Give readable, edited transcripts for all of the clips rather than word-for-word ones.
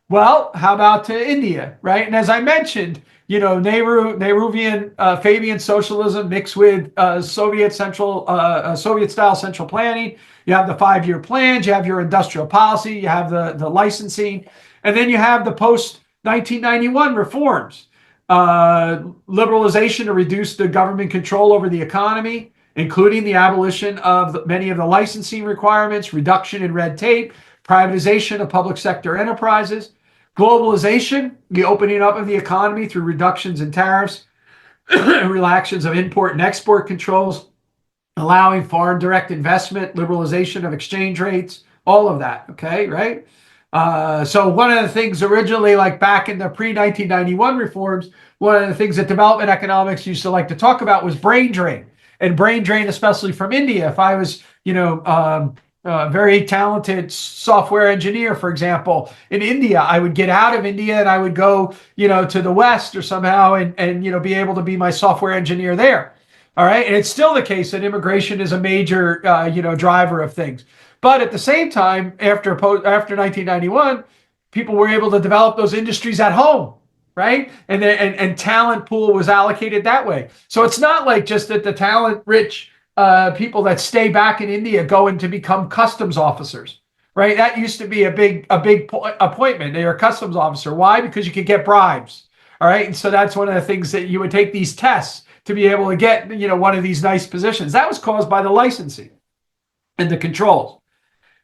Well, how about to India, right? And as I mentioned, Nehruvian Fabian socialism mixed with Soviet style central planning. You have the 5-year plans, you have your industrial policy, you have the licensing, and then you have the post 1991 reforms, liberalization to reduce the government control over the economy, including the abolition of many of the licensing requirements, reduction in red tape, privatization of public sector enterprises, globalization, the opening up of the economy through reductions in tariffs, relaxations of import and export controls, allowing foreign direct investment, liberalization of exchange rates, all of that. Okay, right? So one of the things originally, like back in the pre-1991 reforms, one of the things that development economics used to like to talk about was brain drain, and brain drain, especially from India. If I was, very talented software engineer, for example, in India, I would get out of India and I would go, to the West or somehow and be able to be my software engineer there. All right. And it's still the case that immigration is a major, driver of things. But at the same time, after 1991, people were able to develop those industries at home, right? And talent pool was allocated that way. So it's not like just that the talent rich people that stay back in India going to become customs officers, right? That used to be a big appointment. They are a customs officer. Why? Because you could get bribes. All right. And so that's one of the things that you would take these tests to be able to get, one of these nice positions. That was caused by the licensing and the controls.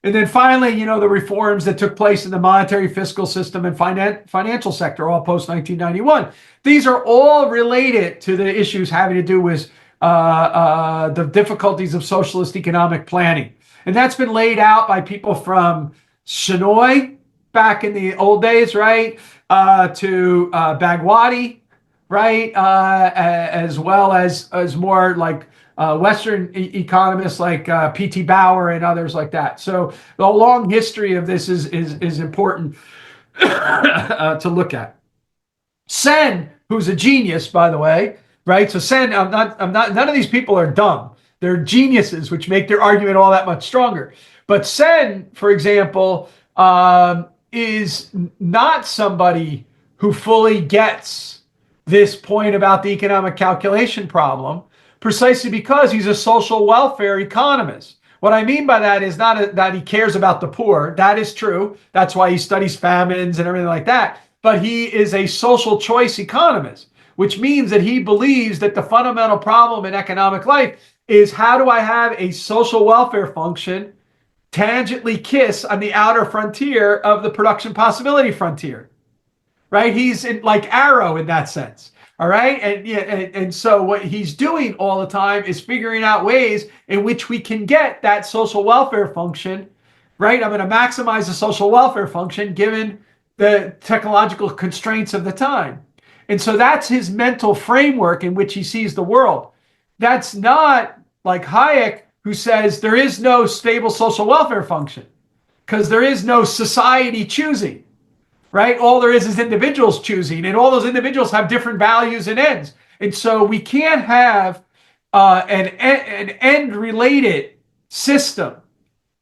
And then finally, the reforms that took place in the monetary, fiscal system, and financial sector, all post 1991. These are all related to the issues having to do with the difficulties of socialist economic planning. And that's been laid out by people from Shenoy back in the old days, right, to Bagwadi, right, as well as more like Western economists like P.T. Bauer and others like that. So the long history of this is important to look at. Sen, who's a genius, by the way, right? So Sen, none of these people are dumb. They're geniuses, which make their argument all that much stronger. But Sen, for example, is not somebody who fully gets this point about the economic calculation problem, precisely because he's a social welfare economist. What I mean by that is not that he cares about the poor. That is true. That's why he studies famines and everything like that. But he is a social choice economist, which means that he believes that the fundamental problem in economic life is, how do I have a social welfare function tangentially kiss on the outer frontier of the production possibility frontier, right? He's like Arrow in that sense. All right. And so what he's doing all the time is figuring out ways in which we can get that social welfare function, right? I'm going to maximize the social welfare function given the technological constraints of the time. And so that's his mental framework in which he sees the world. That's not like Hayek, who says there is no stable social welfare function because there is no society choosing. Right? All there is individuals choosing, and all those individuals have different values and ends. And so we can't have an end-related system,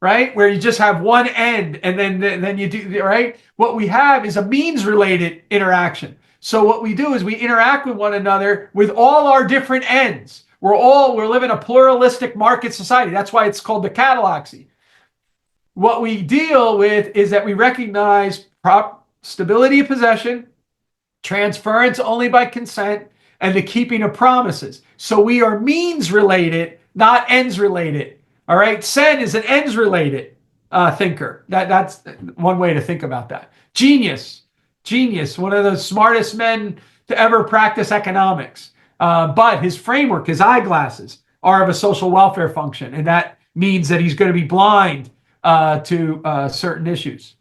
right? Where you just have one end and then you do, right? What we have is a means-related interaction. So what we do is we interact with one another with all our different ends. We're living a pluralistic market society. That's why it's called the catalaxy. What we deal with is that we recognize stability of possession, transference only by consent, and the keeping of promises. So we are means related, not ends related. All right. Sen is an ends related thinker. That's one way to think about that. Genius, one of the smartest men to ever practice economics. But his framework, his eyeglasses, are of a social welfare function. And that means that he's going to be blind to certain issues.